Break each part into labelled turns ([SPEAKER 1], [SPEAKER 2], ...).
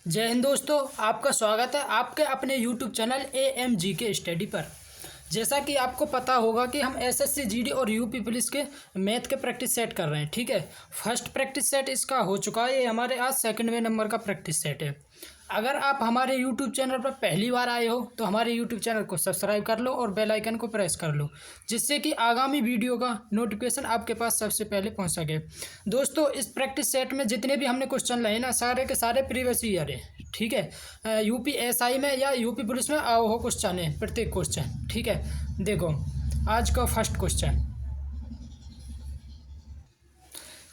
[SPEAKER 1] जय हिंद दोस्तों, आपका स्वागत है आपके अपने यूट्यूब चैनल AMGK स्टडी पर। जैसा कि आपको पता होगा कि हम SSC GD और यूपी पुलिस के मैथ के प्रैक्टिस सेट कर रहे हैं। ठीक है, फर्स्ट प्रैक्टिस सेट इसका हो चुका है। ये हमारे आज सेकंडवें नंबर का प्रैक्टिस सेट है। अगर आप हमारे यूट्यूब चैनल पर पहली बार आए हो तो हमारे यूट्यूब चैनल को सब्सक्राइब कर लो और बेल आइकन को प्रेस कर लो, जिससे कि आगामी वीडियो का नोटिफिकेशन आपके पास सबसे पहले पहुंच सके। दोस्तों, इस प्रैक्टिस सेट में जितने भी हमने क्वेश्चन लाए ना, सारे के सारे प्रीवियस ईयर है। ठीक है, UPSI में या यूपी पुलिस में आओ हो क्वेश्चन है, प्रत्येक क्वेश्चन। ठीक है, देखो आज का फर्स्ट क्वेश्चन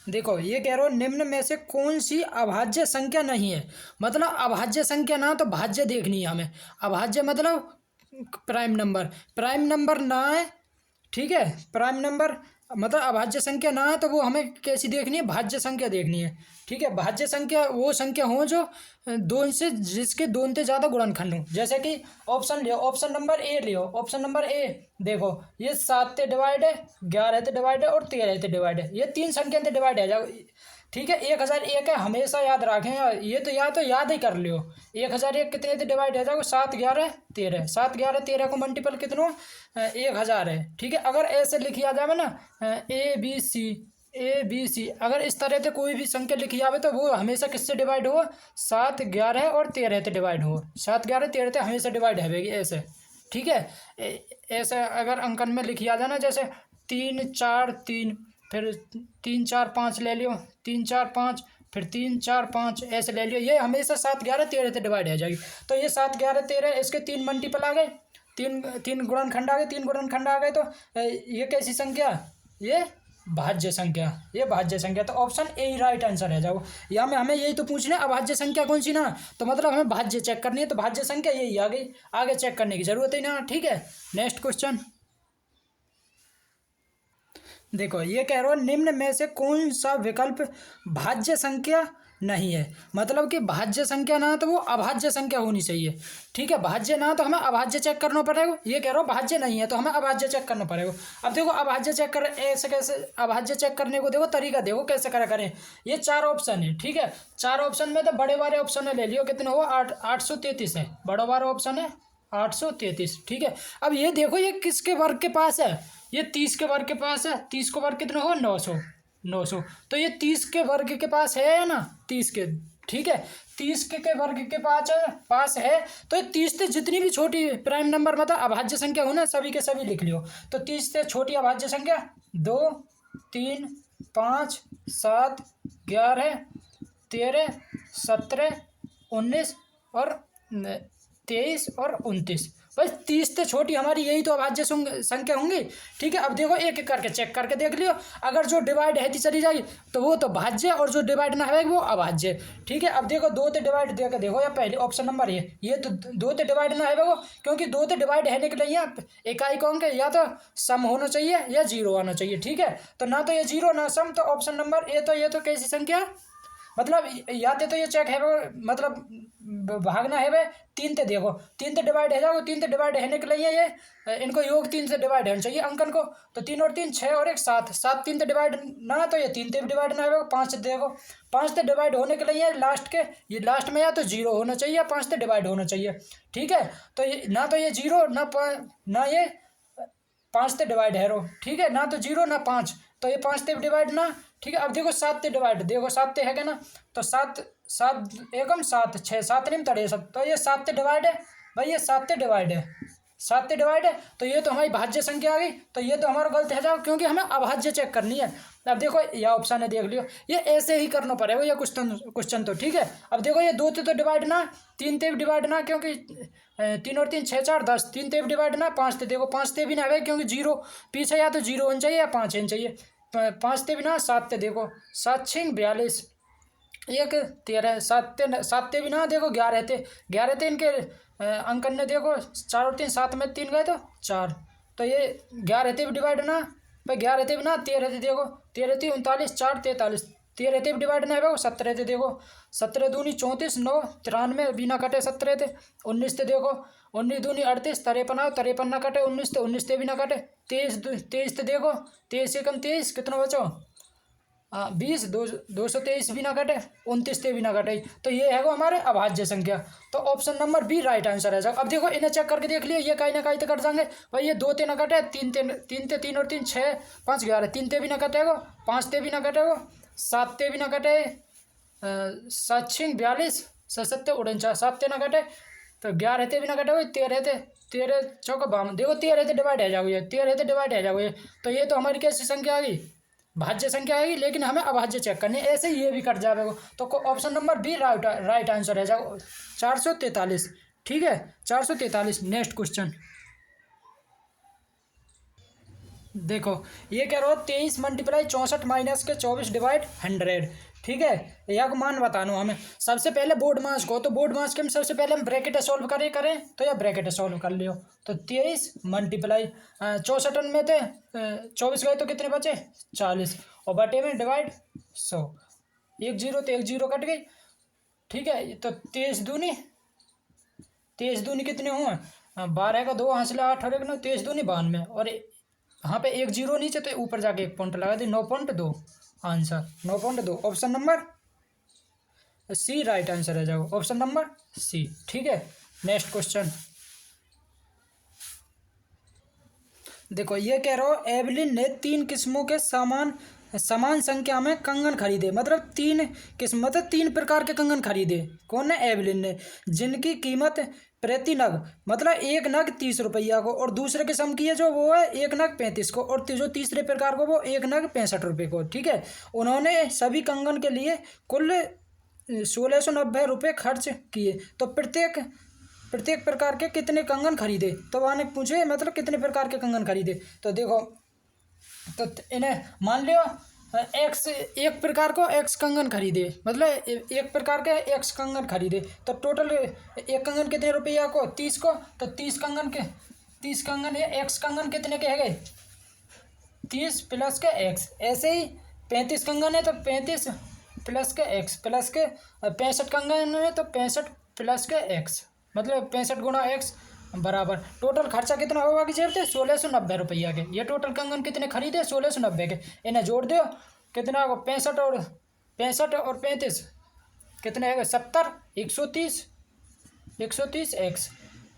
[SPEAKER 1] देखो, ये कह रहा हो निम्न में से कौन सी अभाज्य संख्या नहीं है। मतलब अभाज्य संख्या ना तो भाज्य देखनी है हमें। अभाज्य मतलब प्राइम नंबर ना है। ठीक है, प्राइम नंबर मतलब अभाज्य संख्या ना है तो वो हमें कैसी देखनी है, भाज्य संख्या देखनी है। ठीक है, भाज्य संख्या वो संख्या हो जो दो से जिसके दो से ज़्यादा गुणनखंड हो। जैसे कि ऑप्शन लियो, ऑप्शन नंबर ए लियो। ऑप्शन नंबर ए देखो, ये 7 से डिवाइड है, 11 से डिवाइड है और 13 से डिवाइड है। ये तीन संख्या से डिवाइड है जाओ। ठीक है, 1001 है, हमेशा याद रखें। ये तो याद ही कर लियो। 1001 कितने से डिवाइड है जाओ, 7 11 13। 7 11 13 को मल्टीपल कितनों 1000 है। ठीक है, अगर ऐसे लिखी आ जाए ना ABC, अगर इस तरह से कोई भी संख्या लिखी जाए तो वो हमेशा किससे डिवाइड हो, 7 11 और 13 से डिवाइड हो। 7 11 13 से हमेशा डिवाइड है ऐसे। ठीक है, ऐसे अगर अंकन में लिखी आ जाए ना, जैसे 3 4 3, फिर 3 4 5 ले लियो, 3 4 5, फिर 3 4 5 ऐसे ले लियो। ये हमेशा 7 11 13 से डिवाइड हो जाएगी। तो ये 7 11 13 इसके 3 मल्टीपल आ गए, तीन गुणनखंड आ गए। 3 गुणनखंड आ गए तो ये कैसी संख्या, ये भाज्य संख्या। ये भाज्य संख्या, तो option A he right answer है। जाओ या में हमें यही तो पूछना है अभाज्य संख्या कौन सी ना, तो मतलब हमें भाज्य चेक करनी है। तो भाज्य संख्या यही आ गई, आगे चेक करने की जरूरत ही ना। ठीक है, नेक्स्ट क्वेश्चन देखो, ये कह रहा हो निम्न में से कौन सा विकल्प भाज्य संख्या नहीं है। मतलब कि भाज्य संख्या ना तो वो अभाज्य संख्या होनी चाहिए। ठीक है, भाज्य ना तो हमें अभाज्य चेक करना पड़ेगा। ये कह रहा हो भाज्य नहीं है तो हमें अभाज्य चेक करना पड़ेगा। अब देखो अभाज्य चेक कर ऐसे कैसे, अभाज्य चेक करने को देखो तरीका देखो कैसे करें। ये 4 ऑप्शन है। ठीक है, 4 ऑप्शन में तो बड़े वाले ऑप्शन ले लियो, कितने हो 833 है। बड़ा वाला ऑप्शन है 833। ठीक है, अब ये देखो ये किसके वर्ग के पास है, ये 30 के वर्ग के पास है। 30 को वर्ग कितना हो 900। तो ये 30 के वर्ग के पास है या ना, 30 के। ठीक है, 30 के वर्ग के पास है। तो 30 से जितनी भी छोटी प्राइम नंबर मतलब अभाज्य संख्या हो ना, सभी के सभी लिख लियो। तो 30 से छोटी अभाज्य संख्या 2 3 5 7 11 13 17 19 और 23 और 29। बस 30 से छोटी हमारी यही तो अभाज्य संख्या होंगी। ठीक है, अब देखो एक एक करके चेक करके देख लियो। अगर जो डिवाइड है चली जाएगी तो वो तो भाज्य, और जो डिवाइड ना है वो अभाज्य। ठीक है, अब देखो 2 से डिवाइड देकर देखो, या पहले ऑप्शन नंबर ये तो 2 से डिवाइड ना है वो, क्योंकि 2 से डिवाइड है के लिए इकाई को अंक या तो सम होना चाहिए या 0 आना चाहिए। ठीक है, तो ना तो ये 0 ना सम, तो ऑप्शन नंबर ए। तो ये तो कैसी संख्या, मतलब या तो ये चेक है वो, मतलब भागना है वे 3 से। देखो 3 से डिवाइड है जाओ, 3 से डिवाइड है के लिए ये इनको योग 3 से डिवाइड होना चाहिए अंकन को। तो 3 और 3 6 और 1 7, 7 3 से डिवाइड ना, तो ये 3 से डिवाइड ना है। 5 से देखो, 5 से डिवाइड होने के लिए ये लास्ट में या तो 0 होना चाहिए या 5 से डिवाइड होना चाहिए। ठीक है, तो ये ना तो ये 0 ना ये 5 से डिवाइड है रो। ठीक है, ना तो 0 ना 5, तो ये 5 से डिवाइड ना। ठीक है, अब देखो 7 से डिवाइड, देखो 7 से है क्या ना, तो 7 7 एकम 7 6 7 नहीं 63। तो ये 7 से डिवाइड है भाई, ये 7 से डिवाइड है, 7 से डिवाइड है। तो ये तो हमारी भाज्य संख्या आ गई। तो ये तो हमारा गलत है जाओ, क्योंकि हमें अभाज्य चेक करनी है। अब देखो यह ऑप्शन है, देख लियो, ये ऐसे ही करना पड़ेगा ये क्वेश्चन तो। ठीक है, अब देखो ये 2 से तो डिवाइड ना, 3 से भी डिवाइड ना, क्योंकि 3 और 3 6 4 10। 3 से भी डिवाइड ना, 5 से देखो 5 से भी ना है, क्योंकि 0 पीछे या तो 0 होना चाहिए या 5 होना चाहिए। 5 से भी ना, 7 से देखो 7 6 42 1 13। 7 से भी ना देखो 11 थे इनके अंकन ने देखो 4 और 3 7 में 3 गए तो 4। तो ये 11 से भी डिवाइड ना भाई, 11 से भी ना 13 से देखो 13 3 39 4 43। 13 से भी डिवाइड ना है वो 17 से देखो 17 दूनी 34 9 93 बिना कटे 17 थे। 19 से देखो 19 दूनी 38 53 आओ 53 ना कटे 19 से भी ना कटे। 23 से देखो 23 से कम 23 कितना बचो 20 223 भी ना घटे, 29 ते भी ना घटे, तो ये है वो हमारे अभाज्य संख्या। तो option number B right answer है जाएगा। अब देखो इन्हें चेक करके देख लियो, ये कहीं ना कहीं तो कट जाएंगे भाई, ये 2 ते ना घटे, 3 और 3 6 5 11, 3 ते भी ना घटेगा, 5 ते भी ना घटेगा, 7 ते भी ना घटे, 7 6 42, 7 7 49, 7 ते ना घटे, तो 11 ते भी ना घटे, 13 थे, 13 चौका 52, देखो 13 थे डिवाइड है जाओगे, 13 थे डिवाइड है जाओगे, तो ये तो हमारी कैसी संख्या आ गई, भाज्य संख्या आएगी, लेकिन हमें अभाज्य चेक करनी है, ऐसे ही ये भी कट जाएगा। तो option number B right answer है जाओ 443। ठीक है 443। नेक्स्ट क्वेश्चन देखो, ये कह रहा हो 23 मल्टीप्लाई 64 माइनस के 24 डिवाइड 100। ठीक है, यह को मान बताना हमें। सबसे पहले बोर्ड मास को, तो बोर्ड मास के हम सबसे पहले हम ब्रैकेट सॉल्व करें तो यह ब्रैकेट सॉल्व कर लियो। तो 23 मल्टीप्लाई 64 में थे 24 गए तो कितने बचे 40, और बटे में डिवाइड 100, 1 0 तो 1 0 कट गई। ठीक है, तो 23 दूनी कितने हुए 12 का 2 हासिल 8 और 1 9, 23 दूनी 92, और यहाँ पे 1 0 नीचे तो ऊपर जाके 1 पॉइंट लगा दी, 9.2 answer 9.2। Option number C right answer है जाओ, ऑप्शन नंबर सी। ठीक है, नेक्स्ट क्वेश्चन देखो, ये कह रहा हो एवलिन ने 3 किस्मों के समान संख्या में कंगन खरीदे, मतलब 3 किस्म, मतलब 3 प्रकार के कंगन खरीदे। कौन ने एवलिन ने, जिनकी कीमत प्रति नग, मतलब एक नग 30 रुपया को, और दूसरे किस्म की है जो वो है एक नग 35 को, और जो तीसरे प्रकार को वो एक नग 65 रुपये को। ठीक है, उन्होंने सभी कंगन के लिए कुल 1690 रुपये खर्च किए। तो प्रत्येक प्रकार के कितने कंगन खरीदे, तो वहाँ पूछे मतलब कितने प्रकार के कंगन खरीदे। तो देखो, तो इन्हें मान लियो एक्स, एक प्रकार को एक्स कंगन खरीदे, मतलब एक प्रकार के एक्स कंगन खरीदे, तो टोटल एक कंगन कितने रुपया को 30 को, तो 30 कंगन ये एक्स कंगन कितने के है 30 प्लस के एक्स। ऐसे ही 35 कंगन है तो 35 प्लस के एक्स, प्लस के 65 कंगन है तो 65 प्लस के एक्स, मतलब 65 गुणा एक्स बराबर टोटल खर्चा कितना होगा कि जेब 1690 रुपया के। ये टोटल कंगन कितने खरीदे 1690 के, इन्हें जोड़ दो कितना होगा 65 और 35 कितने है 70, 130 एक्स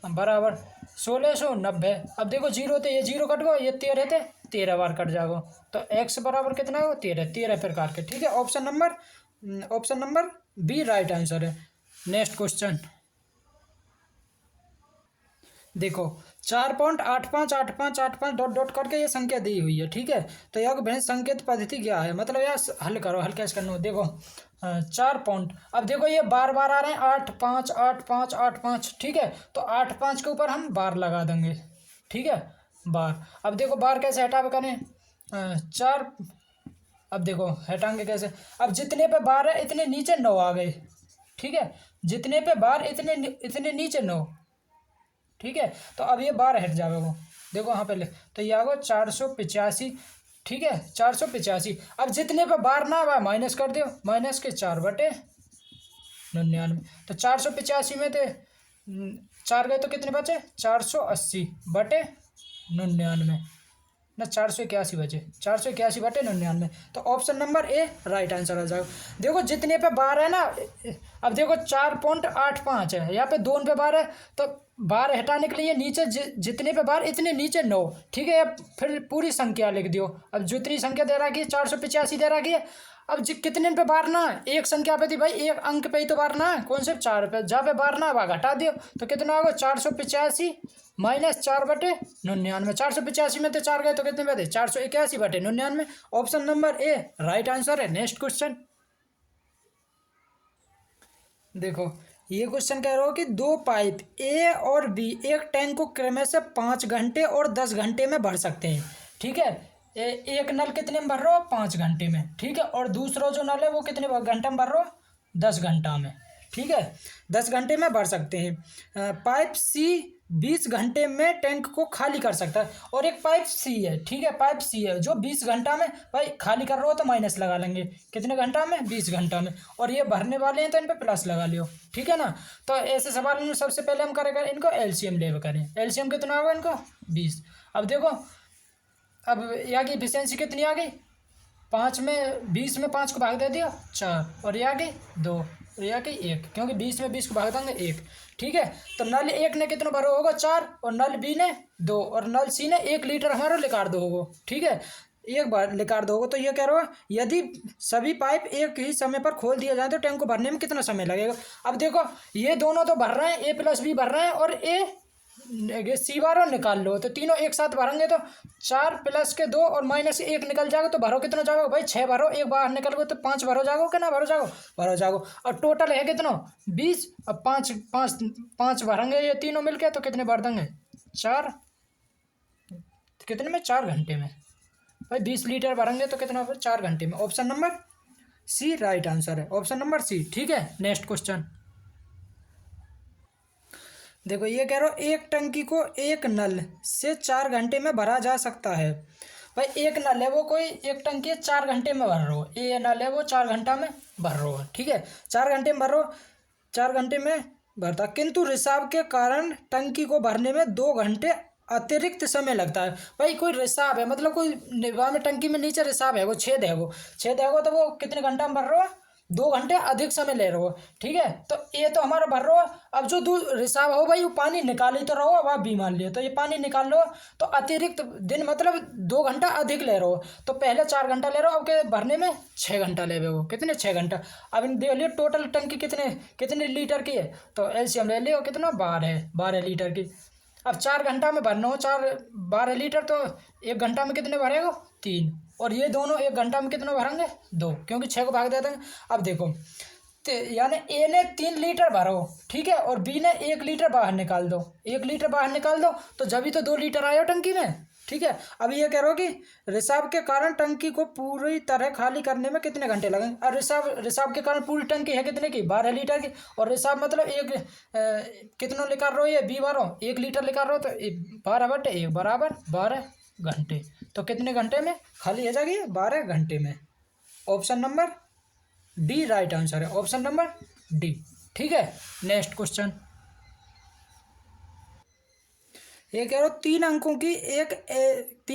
[SPEAKER 1] बराबर 1690। अब देखो 0 थे, ये 0 कट गो, ये 13 थे 13 बार कट जाओ, तो एक्स बराबर कितना हो 13 प्रकार के। ठीक है, option number B right answer है। नेक्स्ट क्वेश्चन देखो, 4.858585 डॉट डॉट करके ये संख्या दी हुई है। ठीक है, तो यह भैंस संकेत पद्धति क्या है, मतलब यार हल करो, हल कैसे करना हो। देखो 4 पॉइंट, अब देखो ये बार आ रहे हैं 8 5 8 5 8 5। ठीक है, तो 8 5 के ऊपर हम बार लगा देंगे। ठीक है, बार, अब देखो बार कैसे हटावे करें 4, अब देखो हटाएंगे कैसे, अब जितने पे बार है इतने नीचे 9 आ गए। ठीक है, जितने पे बार इतने नीचे 9। ठीक है, तो अब ये बार हट जाएगा वो, देखो यहाँ पहले तो ये आगे 485। ठीक है, 485। अब जितने पे बार ना हुआ माइनस कर दो, माइनस के 4/99, तो 485 में थे 4 गए तो कितने बचे 480/99 ना 481 बचे, 481/99। तो option number A right answer आ जाएगा। देखो जितने पे बार है ना, अब देखो 4.85 है, यहाँ पे 2 पे बार है, तो बार हटाने के लिए नीचे जितने पे बार इतने नीचे 9। ठीक है, अब फिर पूरी संख्या लिख दियो। अब जितनी संख्या दे रखी है 485 दे रखी है, अब कितने पे बार ना एक संख्या पे थी भाई, एक अंक पे ही तो बार ना है, कौन से 4 पे, जहाँ पे बार ना वहाँ घटा दियो, तो कितना होगा 485 माइनस 4/99। 485 में तो 4 गए तो कितने पे थे 481/99। Option number A right answer है। नेक्स्ट क्वेश्चन देखो, ये क्वेश्चन कह रहा हो कि 2 पाइप ए और बी एक टैंक को क्रम से 5 घंटे और 10 घंटे में भर सकते हैं। ठीक है, एक नल कितने में भर रहे हो 5 घंटे में। ठीक है, और दूसरा जो नल है वो कितने घंटे में भर रहे हो 10 घंटा में। ठीक है, 10 घंटे में भर सकते हैं। पाइप सी 20 घंटे में टैंक को खाली कर सकता है, और एक पाइप सी है। ठीक है, पाइप सी है जो 20 घंटा में भाई खाली कर रहे हो तो माइनस लगा लेंगे, कितने घंटा में 20 घंटा में, और ये भरने वाले हैं तो इन पर प्लस लगा लियो। ठीक है ना, तो ऐसे सवाल में सबसे पहले हम करेंगे इनको एलसीएम ले करें। एलसीएम कितना होगा इनको 20। अब देखो, अब यहाँ की एफिशिएंसी कितनी आ गई 5 में 20 में 5 को भाग दे दिया 4 और ये आ गई 2 और ये आ गई 1, क्योंकि 20 में 20 को भाग देंगे 1। ठीक है, तो नल 1 ने कितना भरो होगा 4 और नल बी ने 2 और नल सी ने 1 लीटर हमारा लिकार दो होगा। ठीक है, एक बार लिकार दोगे तो ये कह रहा हो यदि सभी पाइप एक ही समय पर खोल दिया जाए तो टैंक को भरने में कितना समय लगेगा। अब देखो ये दोनों तो भर रहे हैं, ए प्लस बी भर रहे हैं और ए सी बार और निकाल लो, तो तीनों एक साथ भरेंगे तो 4 प्लस के 2 और माइनस 1 निकल जाएगा, तो भरो कितना जाओगे भाई 6 भरो, एक बाहर निकल गए तो 5 भरो जाओगे कि ना भरो जाओ, भरो जाओ। और टोटल है कितना 20, अब 5 भरेंगे ये तीनों मिलके तो कितने भर देंगे 4, कितने में 4 घंटे में भाई 20 लीटर भरेंगे तो कितना 4 घंटे में। Option number C right answer है, ऑप्शन नंबर सी। ठीक है, नेक्स्ट क्वेश्चन देखो ये कह रहा हो एक टंकी को एक नल से 4 घंटे में भरा जा सकता है। भाई एक नल है वो कोई एक टंकी है 4 घंटे में भर रहा हो, ये नल है वो 4 घंटा में भर रहा है। ठीक है, 4 घंटे में भर रहा हो, 4 घंटे में भरता, किंतु रिसाव के कारण टंकी को भरने में 2 घंटे अतिरिक्त समय लगता है। भाई कोई रिसाव है मतलब कोई निवाह में टंकी में नीचे रिसाव है, वो छेद है, वो छेद है वो, तो वो कितने घंटा में भर रहा है 2 घंटे अधिक समय ले रहे हो। ठीक है, तो ये तो हमारा भर रहा हो, अब जो दूध रिसाव हो भाई वो पानी निकाल ही तो रहो, अब आप बी मान लियो तो ये पानी निकाल लो तो अतिरिक्त दिन मतलब 2 घंटा अधिक ले रहे हो, तो पहले 4 घंटा ले रहे हो, अब के भरने में 6 घंटा ले रहे हो, कितने 6 घंटा। अब इन देख लियो टोटल टंकी कितने लीटर की है, तो एलसीएम ले लियो कितना 12 लीटर की। अब 4 घंटा में भरना हो 12 लीटर, तो 1 घंटा में कितने भरेगा 3, और ये दोनों 1 घंटा में कितना भरेंगे 2, क्योंकि 6 को भाग देते हैं। अब देखो यानी ए ने 3 लीटर भरो, ठीक है, और बी ने 1 लीटर बाहर निकाल दो, 1 लीटर बाहर निकाल दो तो जब भी तो 2 लीटर आया टंकी में। ठीक है, अब ये कह रहे हो कि रिसाव के कारण टंकी को पूरी तरह खाली करने में कितने घंटे लगेंगे। और रिसाव के कारण पूरी टंकी है कितने की 12 लीटर की, और रिसाव मतलब कितना निकाल रहे हो ये बी बारो 1 लीटर निकाल रहे हो, तो 12/1 बराबर 12 घंटे, तो कितने घंटे में खाली हो जाएगी 12 घंटे में। Option number D right answer है, ऑप्शन नंबर डी। ठीक है, नेक्स्ट क्वेश्चन ये कह रहे हो 3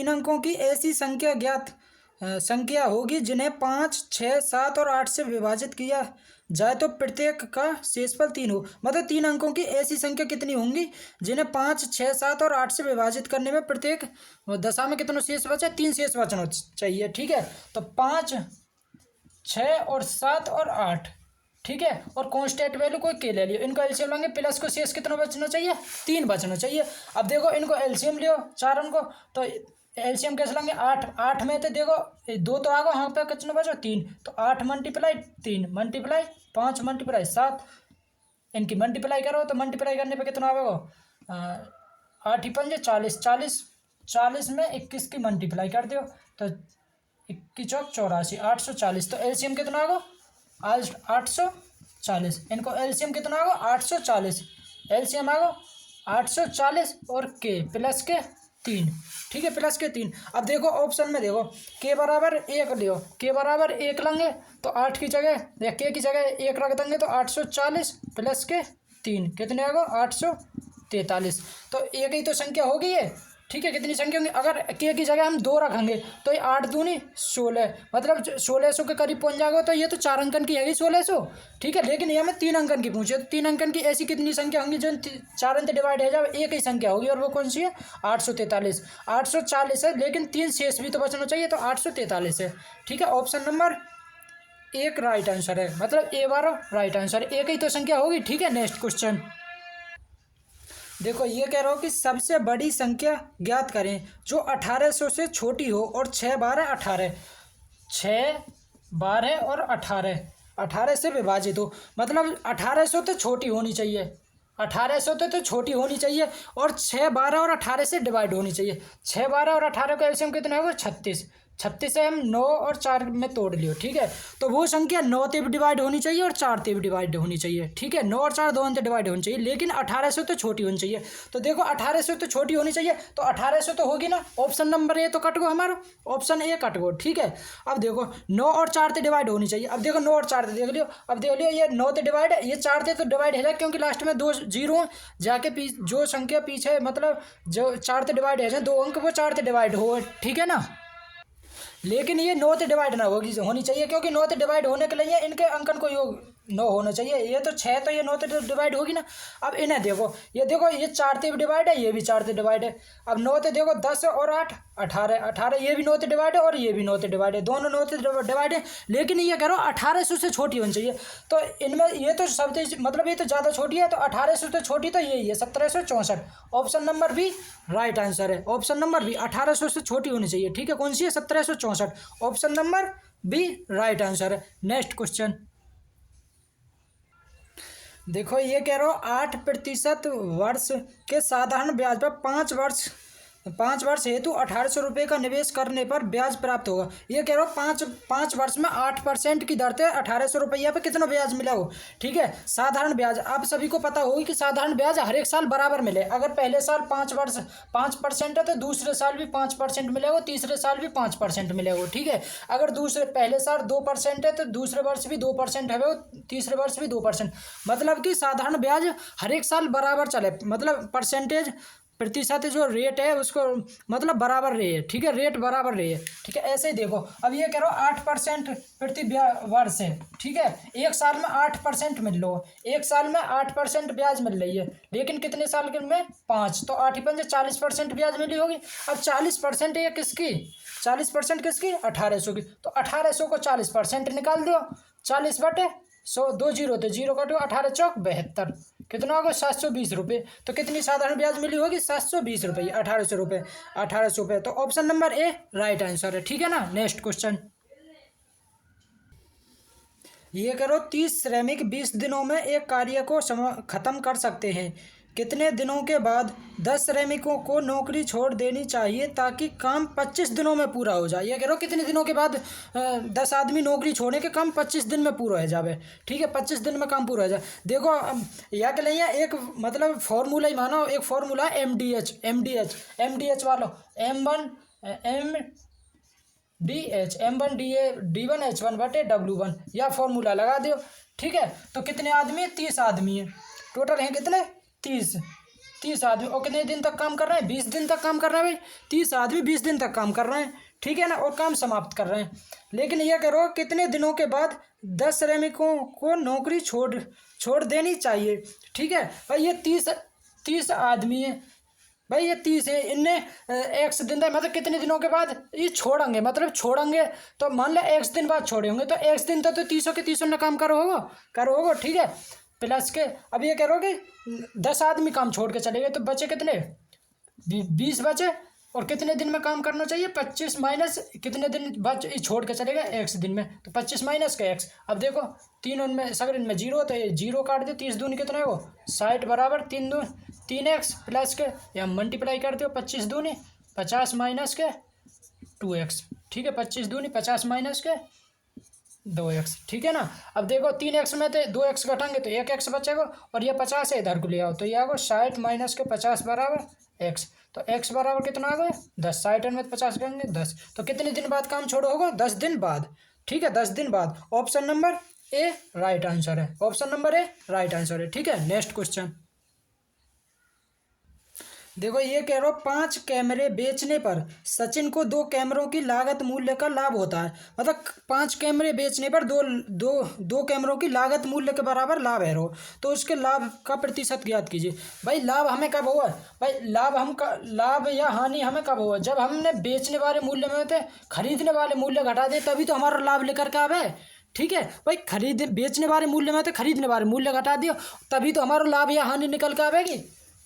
[SPEAKER 1] अंकों की ऐसी संख्या होगी जिन्हें 5, 6, 7 और 8 से विभाजित किया जाए तो प्रत्येक का शेषफल 3 हो। मतलब 3 अंकों की ऐसी संख्या कितनी होंगी जिन्हें 5, 6, 7 और 8 से विभाजित करने में प्रत्येक दशा में कितना शेष बचा 3 शेष बचना चाहिए। ठीक है, तो 5, 6 और 7 और 8, ठीक है, और कांस्टेंट वैल्यू कोई के ले लियो, इनको एलसीएम लेंगे, प्लस को शेष कितना बचना चाहिए 3 बचना चाहिए। अब देखो इनको एलसीएम लियो 4 अंको, तो एलसीएम कैसे लेंगे 8 में तो देखो 2 तो आ गए, यहाँ पे कितना बचो 3, तो 8 मल्टीप्लाई 3 मल्टीप्लाई 5 मल्टीप्लाई 7, इनकी मल्टीप्लाई करो तो मल्टीप्लाई करने पे कितना आएगा 8 ही 5 40, 40 में 21 की मल्टीप्लाई कर दो तो 21 चौक 84, 840, तो एलसीएम कितना आएगा आज 840, इनको एलसीएम कितना आएगा 840, एलसीएम आएगा 840 और के प्लस के 3, ठीक है, प्लस के 3। अब देखो ऑप्शन में देखो के बराबर 1 लियो, के बराबर 1 लेंगे तो 8 की जगह या के की जगह 1 रख देंगे तो 840 प्लस के 3 कितने आएगा 843, तो एक ही तो संख्या होगी ये। ठीक है, कितनी संख्या होंगी, अगर के की जगह हम 2 रखेंगे तो ये 8 दूनी 16, मतलब 1600 के करीब पहुंच जाएगा, तो ये तो 4 अंकन की है 1600। ठीक है, लेकिन ये हमें 3 अंकन की पूछे, तो 3 अंकन की ऐसी कितनी संख्या होंगी जो 4 अंक डिवाइड है जब एक ही संख्या होगी, और वो कौन सी है 843, 840 है, लेकिन 3 शेष भी तो बचना चाहिए, तो 843 है। ठीक है, ऑप्शन नंबर 1 राइट आंसर है, मतलब ए बारो राइट आंसर, एक ही तो संख्या होगी। ठीक है, नेक्स्ट क्वेश्चन देखो ये कह रहा हो कि सबसे बड़ी संख्या ज्ञात करें जो 1800 से छोटी हो और 6, 12, 18, 6, 12 और 18 से विभाजित हो, मतलब 1800 तो छोटी होनी चाहिए, 1800 तो छोटी होनी चाहिए, और 6, 12 और 18 से डिवाइड होनी चाहिए। 6, 12 और 18 का एलसीएम कितना होगा 36, 36 से हम 9 और 4 में तोड़ लियो। ठीक है, तो वो संख्या 9 से भी डिवाइड होनी चाहिए और 4 से भी डिवाइड होनी चाहिए। ठीक है, 9 और 4 दोनों से डिवाइड होनी चाहिए, लेकिन 1800 तो छोटी होनी चाहिए। तो देखो 1800 तो छोटी होनी चाहिए, तो 1800 तो होगी ना, ऑप्शन नंबर ए तो कट गो हमारा, ऑप्शन ए कट गो। ठीक है, अब देखो 9 और 4 से डिवाइड होनी चाहिए, अब देखो 9 और 4 से देख लियो, अब देख लियो ये 9 से डिवाइड है, ये 4 से तो डिवाइड है क्योंकि लास्ट में 2 जीरो जाके जो संख्या पीछे मतलब जो 4 से डिवाइड है 2 अंक वो 4 से डिवाइड हो। ठीक है ना, लेकिन ये नौ से डिवाइड ना होनी चाहिए, क्योंकि नौ से डिवाइड होने के लिए इनके अंकन को योग 9 होना चाहिए। ये तो 6 तो ये 9 से डिवाइड होगी ना। अब इन्हें देखो, ये 4 से भी डिवाइड है, ये भी 4 से डिवाइड है। अब 9 से देखो 10 और 8 18, 18 ये भी 9 से डिवाइड है और ये भी 9 से डिवाइड है, दोनों 9 से डिवाइड है। लेकिन ये कह रहा हूँ 1800 से छोटी होनी चाहिए। तो इनमें ये तो सबसे मतलब ये तो ज़्यादा छोटी है, तो 1800 से छोटी तो यही है 1764। Option number B right answer है। ऑप्शन नंबर बी 1800 से छोटी होनी चाहिए। ठीक है, कौन सी है? 1764। Option number B right answer है। नेक्स्ट क्वेश्चन देखो, ये कह रहा हूँ 8% वर्ष के साधारण ब्याज पर 5 वर्ष हेतु 1800 रुपये का निवेश करने पर ब्याज प्राप्त होगा। ये कह रहा हूँ पाँच वर्ष में 8% की दर से 1800 रुपया पे कितना ब्याज मिला हो। ठीक है, साधारण ब्याज आप सभी को पता होगी कि साधारण ब्याज हर एक साल बराबर मिले। अगर पहले साल 5% है तो दूसरे साल भी 5% मिलेगा, तीसरे साल भी 5% मिलेगा। ठीक है, अगर पहले साल 2% है तो दूसरे वर्ष भी 2% है, तीसरे वर्ष भी 2%। मतलब कि साधारण ब्याज हर एक साल बराबर चले, मतलब परसेंटेज प्रतिशत जो रेट है उसको मतलब बराबर रही है। ठीक है, रेट बराबर रही है। ठीक है, ऐसे ही देखो, अब ये कह रहा हूँ 8% प्रति वर्ष है। ठीक है, एक साल में 8% मिल लो, एक साल में 8% ब्याज मिल रही है, लेकिन कितने साल के में 5, तो 8 पंजे 40% ब्याज मिली होगी। अब 40% ये किसकी, 40% किसकी? 1800 की। तो 1800 को 40% निकाल दो, 40/100, 2 जीरो तो जीरो कटो, 18 चौक 72, कितना होगा? 720 रुपये। तो कितनी साधारण ब्याज मिली होगी? 720 रुपये, 1800 रुपये, 1800 रुपये। तो option number A right answer है। ठीक है ना। नेक्स्ट क्वेश्चन ये करो, 30 श्रमिक 20 दिनों में एक कार्य को खत्म कर सकते हैं। कितने दिनों के बाद 10 श्रमिकों को नौकरी छोड़ देनी चाहिए ताकि काम 25 दिनों में पूरा हो जाए? ये कह रहा हूँ कितने दिनों के बाद 10 आदमी नौकरी छोड़ने के काम 25 दिन में पूरा हो जाए। ठीक है, 25 दिन में काम पूरा हो जाए। देखो यह के लिए एक मतलब फॉर्मूला ही मानो, एक फॉर्मूला एम डी एच वालो M1 D1H1/W1 या फॉर्मूला लगा दो। ठीक है, तो कितने आदमी है? 30 आदमी है टोटल, हैं कितने? 30 आदमी। और कितने दिन तक काम कर रहे हैं? 20 दिन तक काम कर रहे हैं भाई। 30 आदमी 20 दिन तक काम कर रहे हैं। ठीक है ना, और काम समाप्त कर रहे हैं। लेकिन यह करो कितने दिनों के बाद 10 श्रमिकों को नौकरी छोड़ देनी चाहिए। ठीक है भाई, ये 30 आदमी है भाई, ये 30 है, इनने एक्स दिन तक मतलब कितने दिनों के बाद ये छोड़ेंगे, मतलब छोड़ेंगे तो मान लो एक्स दिन बाद छोड़े होंगे, तो एक्स दिन तो 30 के 30 ने काम करो होगा। ठीक है, प्लस के अब ये कह रहे हो कि 10 आदमी काम छोड़ के चले गए, तो बचे कितने? 20 बचे। और कितने दिन में काम करना चाहिए? 25 माइनस कितने दिन बच छोड़ के चले गए? एक्स दिन में, तो 25 माइनस के एक्स। अब देखो तीन उनमें सगर इनमें जीरो, तो ये जीरो काट दो, 30 दूनी कितना है वो 60 बराबर 3x प्लस के या मल्टीप्लाई कर दो 25 दूनी 50 माइनस के 2x। ठीक है, 25 दूनी 50 माइनस के 2x। ठीक है ना। अब देखो 3x में तो 2x घटाएंगे तो 1x बचेगा, और ये 50 है इधर को ले आओ तो ये आएगा 60 माइनस के 50 बराबर x। तो x बराबर कितना आ गया? 10। 60 में 50 करेंगे 10। तो कितने दिन बाद काम छोड़ो होगा? 10 दिन बाद। ठीक है, 10 दिन बाद। Option number A right answer है। Option number A right answer है। ठीक है, नेक्स्ट क्वेश्चन देखो, ये कह रहा हूँ 5 कैमरे बेचने पर सचिन को 2 कैमरों की लागत मूल्य का लाभ होता है। मतलब 5 कैमरे बेचने पर दो कैमरों की लागत मूल्य के बराबर लाभ है तो उसके लाभ का प्रतिशत ज्ञात कीजिए। भाई लाभ हमें कब हुआ? भाई लाभ या हानि हमें कब हुआ? जब हमने बेचने वाले मूल्य में थे खरीदने वाले मूल्य घटा दे, तभी तो हमारा लाभ लेकर के आवे। ठीक है भाई, बेचने वाले मूल्य में थे खरीदने वाले मूल्य घटा दियो, तभी तो हमारा लाभ या हानि निकल के आवेगी।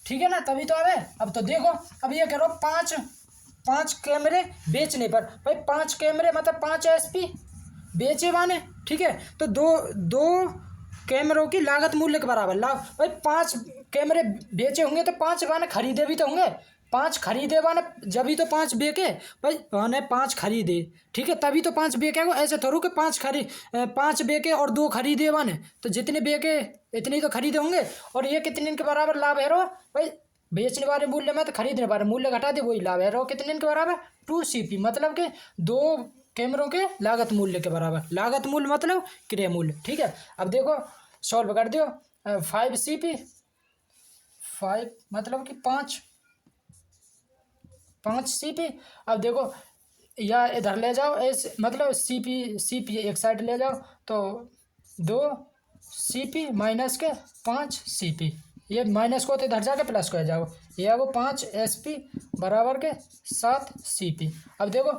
[SPEAKER 1] ठीक है ना, तभी तो आवे। अब तो देखो, अब ये कह रहा हूँ 5 कैमरे बेचने पर, भाई 5 कैमरे मतलब 5 SP बेचे वाने। ठीक है, तो दो कैमरों की लागत मूल्य के बराबर लाभ। भाई 5 कैमरे बेचे होंगे तो 5 वाने खरीदे भी तो होंगे। 5 खरीदे वाने जभी तो 5 बेके भाई, वाने 5 खरीदे। ठीक है, तभी तो 5 बेके को। ऐसे थोड़ू कि 5 बेके और 2 खरीदे वाने, तो जितने बेके इतने ही तो खरीदे होंगे। और ये कितने के बराबर लाभ है भाई? बेचने वाले मूल्य में तो खरीदने वाले मूल्य घटा दे, वही लाभ है कितने के बराबर? 2CP, मतलब कि 2 कैमरों के लागत मूल्य के बराबर। लागत मूल्य मतलब क्रय मूल्य। ठीक है, अब देखो सॉल्व कर दो। 5CP 5 मतलब कि 5CP। अब देखो या इधर ले जाओ एस, मतलब सी पी एक साइड ले जाओ, तो 2 CP माइनस के 5 CP, ये माइनस को तो इधर जाके प्लस को आ जाओ, ये है वो 5 SP बराबर के 7 CP। अब देखो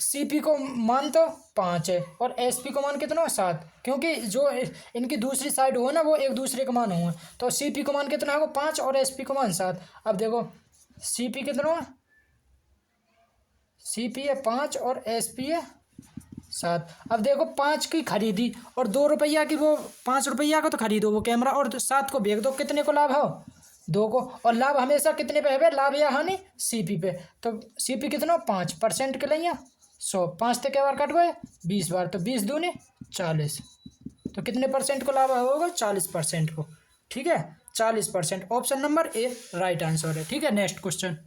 [SPEAKER 1] CP को मान तो 5 है और SP को मान कितना है 7, क्योंकि जो इनकी दूसरी साइड हो ना वो एक दूसरे के मान हुए, तो CP को मान कितना है वो 5 और SP को मान 7। अब देखो CP कितना है, CP है 5 और SP है 7। अब देखो 5 की खरीदी और 2 रुपया की, वो 5 रुपया का तो खरीदो वो कैमरा, और 7 को बेच दो, कितने को लाभ हो 2 को, और लाभ हमेशा कितने पे है, लाभ या हानि CP पे। तो CP कितना 5% के लिए 100, 5 थे क्या बार कट गए 20 बार, तो 20 दूनी 40, तो कितने परसेंट को लाभ होगा 40% को। ठीक है 40%, option number A right answer है। ठीक है नेक्स्ट क्वेश्चन,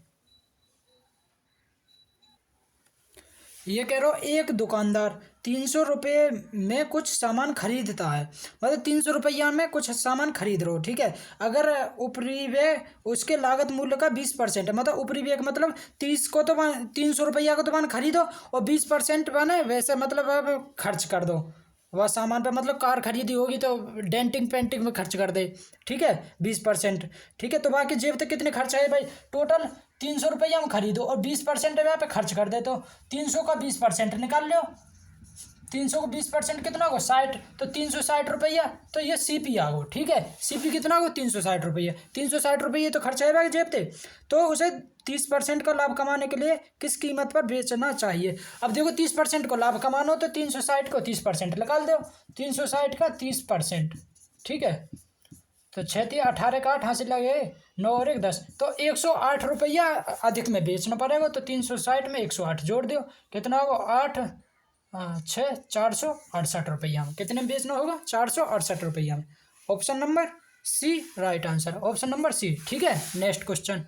[SPEAKER 1] ये कह रहा हूँ एक दुकानदार 300 रुपये में कुछ सामान खरीदता है, मतलब 300 रुपया में कुछ सामान खरीद रहे हो। ठीक है, अगर ऊपरी व्यय उसके लागत मूल्य का 20% है, मतलब ऊपरी व्यय का मतलब 300 रुपया का दुकान खरीदो और 20% बने वैसे, मतलब अब खर्च कर दो वह सामान पे, मतलब कार खरीदी होगी तो डेंटिंग पेंटिंग में खर्च कर दे। ठीक है 20%। ठीक है, तो बाकी जेब तक कितने खर्च आए भाई, टोटल 300 रुपया में खरीदो और 20% यहाँ पे खर्च कर दे, तो 300 का 20% निकाल लो, 300 को 20% कितना हो 60, तो 360 रुपया, तो ये CP आ गो। ठीक है CP कितना हो 360 रुपया, 360 रुपये तो खर्च आएगा जेब पे, तो उसे 30% का लाभ कमाने के लिए किस कीमत पर बेचना चाहिए। अब देखो 30% को लाभ कमाना हो तो 360 को 30% निकाल दो, 360 का 30%। ठीक है, तो 6×18 का 8 हासिल लगे 9 और 1 10, तो 108 रुपया अधिक में बेचना पड़ेगा, तो 360 में 108 जोड़ दो, कितना होगा 8 6 468 रुपया में, कितने में बेचना होगा 468 रुपया में। Option number C right answer, option number C. ठीक है नेक्स्ट क्वेश्चन,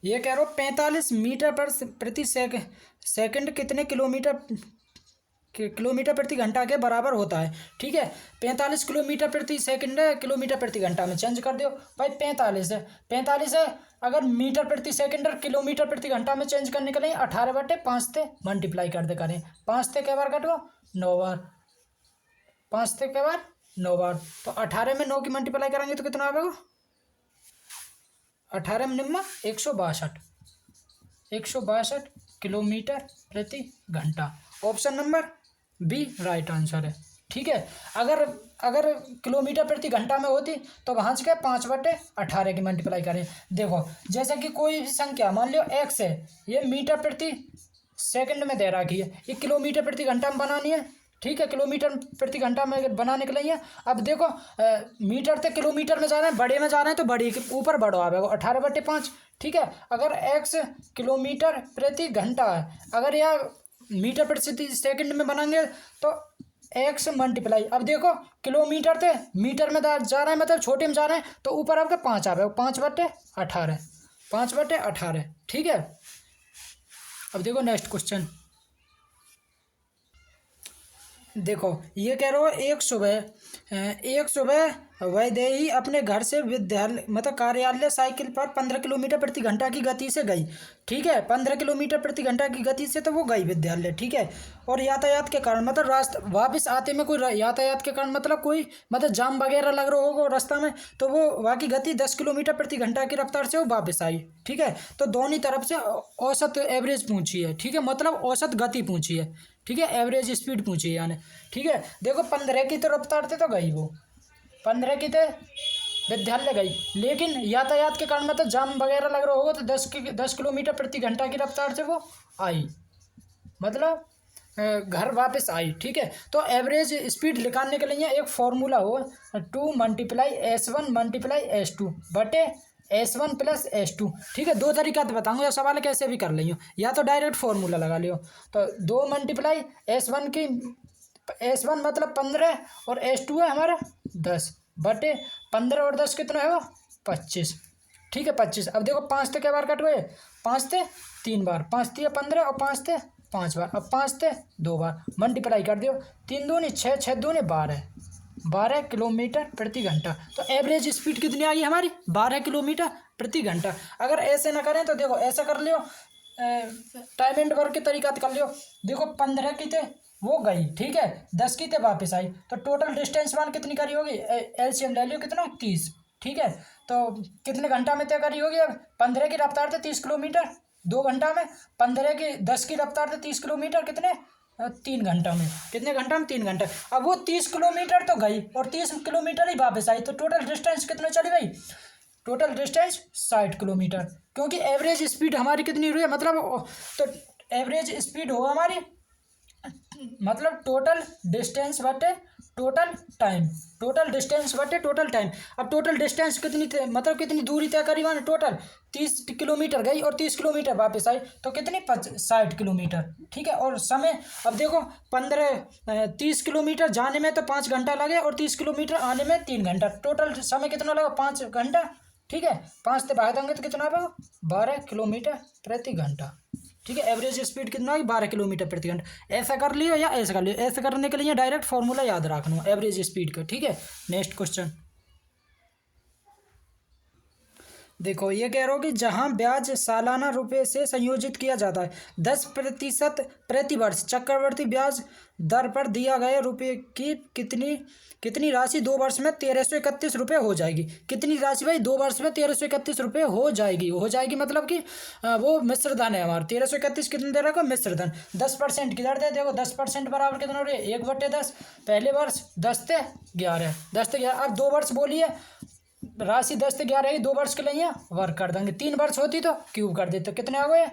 [SPEAKER 1] ये कह रहा हूँ 45 मीटर पर प्रति सेकंड कितने किलोमीटर प्रति घंटा के बराबर होता है। ठीक है 45 किलोमीटर प्रति सेकंड है, किलोमीटर प्रति घंटा में चेंज कर दो भाई, 45 है, अगर मीटर प्रति सेकंड और किलोमीटर प्रति घंटा में चेंज करने के लिए 18/5 से मल्टीप्लाई कर दे करें, 5 से कई बार कटो 9 बार, 5 से कई बार 9 बार, तो 18 में 9 की मल्टीप्लाई करेंगे तो कितना आएगा 18 में 9 162 किलोमीटर प्रति घंटा। Option number B right answer है। ठीक है, अगर किलोमीटर प्रति घंटा में होती तो वहाँ से क्या 5/18 की मल्टीप्लाई करें। देखो जैसे कि कोई भी संख्या मान लो x है, ये मीटर प्रति सेकंड में दे रखी है, ये किलोमीटर प्रति घंटा में बनानी है। ठीक है, किलोमीटर प्रति घंटा में बनाने के लिए अब देखो मीटर से किलोमीटर में जा रहे हैं, बड़े में जा रहे हैं, तो बड़ी के ऊपर बड़ो आएगा 18/5। ठीक है, अगर x किलोमीटर प्रति घंटा है, अगर यह मीटर प्रति सेकंड में बनाएंगे तो x मल्टीप्लाई, अब देखो किलोमीटर थे मीटर में जा रहे हैं, मतलब छोटे में जा रहे हैं, तो ऊपर आपका 5 आ रहा है, 5/18। ठीक है, अब देखो नेक्स्ट क्वेश्चन, देखो ये कह रहा हो एक सुबह वैदेही अपने घर से विद्यालय मतलब कार्यालय साइकिल पर 15 किलोमीटर प्रति घंटा की गति से गई। ठीक है, 15 किलोमीटर प्रति घंटा की गति से तो वो गई विद्यालय। ठीक है, और यातायात के कारण मतलब रास्ता वापस आते में कोई यातायात के कारण मतलब कोई मतलब जाम वगैरह लग रहा होगा रास्ता में, तो वो वहाँ की गति 10 किलोमीटर प्रति घंटा की रफ्तार से वो वापस आई। ठीक है, तो दोनों तरफ से औसत एवरेज पूछी है। ठीक है, मतलब औसत गति पूछी है। ठीक है, एवरेज स्पीड पूछी है यानी। ठीक है, देखो 15 की तो रफ्तार से तो गई, वो 15 की तो विद्यालय गई, लेकिन यातायात के कारण मतलब जाम वगैरह लग रहा होगा तो 10 किलोमीटर प्रति घंटा की रफ्तार से वो आई, मतलब घर वापस आई। ठीक है, तो एवरेज स्पीड निकालने के लिए एक फॉर्मूला हो 2 × S1 × S2 बटे S1 + S2। ठीक है, 2 तरीका तो बताऊंगा, यह सवाल कैसे भी कर लियो, या तो डायरेक्ट फॉर्मूला लगा लियो, तो 2 × S1 मतलब 15 और S2 है हमारा 10 बटे 15 और 10 कितना है 25। ठीक है 25। अब देखो 5 थे क्या बार कट गए, 5 थे 3 बार, 5 थे 15 और 5 थे 5 बार, अब 5 थे 2 बार, मल्टीप्लाई कर दियो, 3 दूनी 6, 6 दूनी 12, 12 किलोमीटर प्रति घंटा। तो एवरेज स्पीड कितनी आ गई हमारी 12 किलोमीटर प्रति घंटा। अगर ऐसे ना करें तो देखो ऐसा कर लियो, टाइम एंड वर्क के तरीका कर लियो। देखो 15 की थे वो गई, ठीक है, 10 की थे वापस आई, तो टोटल डिस्टेंस वन कितनी करी होगी, एलसीएम ले लियो कितना 30, ठीक है। तो कितने घंटा में तय करी होगी, अब 15 की रफ्तार थे 30 किलोमीटर 2 घंटा में, 10 की रफ्तार थे 30 किलोमीटर कितने 3 घंटा में, कितने घंटा में 3 घंटा। अब वो 30 किलोमीटर तो गई और 30 किलोमीटर ही वापस आई, तो टोटल डिस्टेंस कितने चली गई, टोटल डिस्टेंस 60 किलोमीटर, क्योंकि एवरेज स्पीड हमारी कितनी हुई है, मतलब तो एवरेज स्पीड हो हमारी, मतलब टोटल डिस्टेंस बटे टोटल टाइम, टोटल डिस्टेंस बटे टोटल टाइम। अब टोटल डिस्टेंस कितनी थे, मतलब कितनी दूरी तय करी मैंने, टोटल 30 किलोमीटर गई और 30 किलोमीटर वापस आई, तो कितनी 60 किलोमीटर, ठीक है। और समय अब देखो 30 किलोमीटर जाने में तो 5 घंटा लगे और 30 किलोमीटर आने में 3 घंटा, टोटल समय कितना लगा 5 घंटा, ठीक है। 5 से भाग देंगे तो कितना आएगा 12 किलोमीटर प्रति घंटा, ठीक है। एवरेज स्पीड कितना है 12 किलोमीटर प्रति घंटा। ऐसा कर लियो या ऐसा कर लियो, ऐसा करने के लिए डायरेक्ट फॉर्मूला याद रखना एवरेज स्पीड का, ठीक है। नेक्स्ट क्वेश्चन देखो, ये कह रहा हो कि जहां ब्याज सालाना रुपए से संयोजित किया जाता है 10% प्रति वर्ष चक्रवृद्धि ब्याज दर पर दिया गए रुपये की कितनी राशि 2 वर्ष में 1331 रुपये हो जाएगी। कितनी राशि भाई 2 वर्ष में 1331 रुपये हो जाएगी मतलब कि वो मिश्र धन है हमारा। 1331 कितने दे रखा मिश्र धन, 10% किधर दे, देखो 10% बराबर कितना हो रही है 1/10, पहले वर्ष 10 से 11, 10 से 11। अब 2 वर्ष बोलिए, राशि 10 से 11 है, 2 वर्ष के लिए वर्क कर देंगे, 3 वर्ष होती तो क्यूब कर देते, कितने आ गए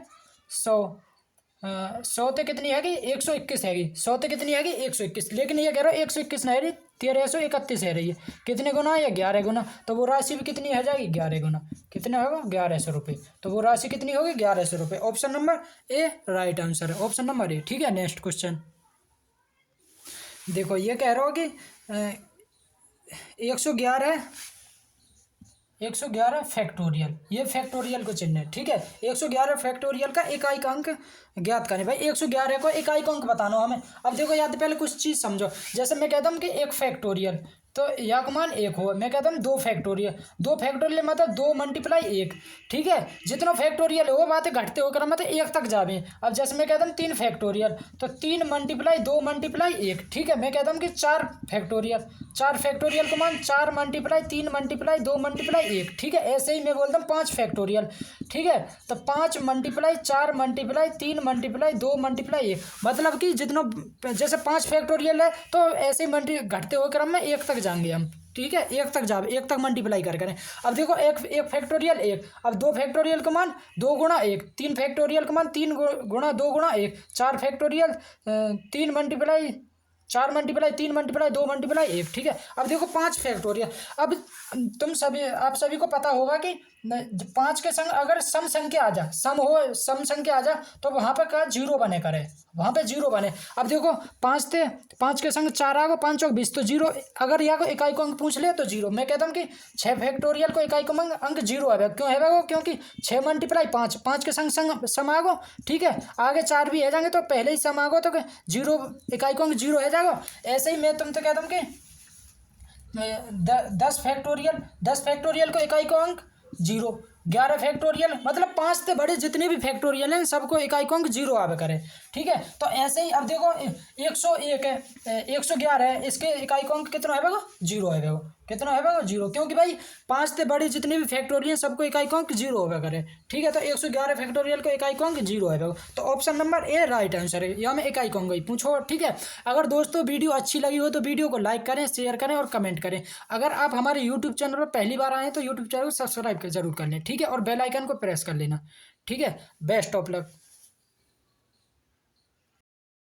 [SPEAKER 1] 100 तो कितनी हैगी 121 हैगी, 100 तो कितनी हैगी 121, लेकिन ये कह रहा है 121 नहीं रही 1331 है रही है, कितने गुना या 11 गुना, तो वो राशि भी कितनी है जाएगी 11 गुना, कितना होगा 1100 रुपये, तो वो राशि कितनी होगी 1100 रुपये। Option number A right answer है, ऑप्शन नंबर ए, ठीक है। नेक्स्ट क्वेश्चन देखो, ये कह रहा हो कि 111 फैक्टोरियल, ये फैक्टोरियल को चिन्ह है, ठीक है। 111 फैक्टोरियल का इकाई का अंक ज्ञात करें। भाई 111 को इकाई का अंक बताना हमें। अब देखो याद पहले कुछ चीज़ समझो, जैसे मैं कहता हूँ कि 1 फैक्टोरियल तो या का मान 1 हो, मैं कहता हूँ 2 फैक्टोरियल मतलब 2 × 1, ठीक है। जितना फैक्टोरियल हो बातें घटते होकर मतलब 1 तक जावे। अब जैसे मैं कहता हूँ 3 फैक्टोरियल तो 3 × 2 × 1, ठीक है। मैं कहता हूँ कि 4 फैक्टोरियल का मान 4 × 3 × 2 × 1, ठीक है। ऐसे ही मैं बोलता हूँ 5 फैक्टोरियल, ठीक है। तो 5 × 4 × 3 × 2 × 1, मतलब कि जितना जैसे 5 फैक्टोरियल है तो ऐसे ही घटते हुए क्रम में 1 तक जाएंगे हम, ठीक है। 1 तक जाए, 1 तक मल्टीप्लाई करें। अब देखो 1 फैक्टोरियल 1, अब 2 फैक्टोरियल का मान 2 × 1, 3 फैक्टोरियल का मान 3 × 2 × 1, 4 फैक्टोरियल 4 × 3 × 2 × 1, ठीक है। अब देखो 5 फैक्टोरियल, अब आप सभी को पता होगा कि 5 के संग अगर सम संख्या आ जा तो वहाँ पे का 0 बने करे, वहाँ पे 0 बने। अब देखो 5 के संग 4 आगो 5 और 20 तो 0, अगर यहाँ को इकाई को अंक पूछ ले तो 0। मैं कहता हूँ कि 6 फैक्टोरियल को इकाई को अंक 0 है, क्यों है वो, क्योंकि 6 × 5 के संग सम आगो, ठीक है। आगे 4 भी है जाएंगे तो पहले ही सम आगो तो 0 इकाई को अंक 0 है जाएगा। ऐसे ही मैं तुमसे कहता हूँ कि 10 फैक्टोरियल को इकाई को अंक 0, 11 फैक्टोरियल मतलब 5 से बड़े जितने भी फैक्टोरियल हैं सबको इकाई को अंक 0 आवे करें, ठीक है। तो ऐसे ही अब देखो 101 है 111 है, इसके इकाई को अंक कितना है 0 है, कितना है 0, क्योंकि भाई 5 से बड़े जितने भी फैक्टोरियल सबको इकाई को अंक 0 होगा करे, ठीक है। तो 111 फैक्टोरियल को इकाई को अंक 0 है, तो option number A right answer है। यहाँ में इकाई को अंक पूछो, ठीक है। अगर दोस्तों वीडियो अच्छी लगी हो तो वीडियो को लाइक करें, शेयर करें और कमेंट करें। अगर आप हमारे यूट्यूब चैनल पर पहली बार आए तो यूट्यूब चैनल को सब्सक्राइब जरूर कर लें, ठीक है। और बेल आइकन को प्रेस कर लेना, ठीक है। Best of luck.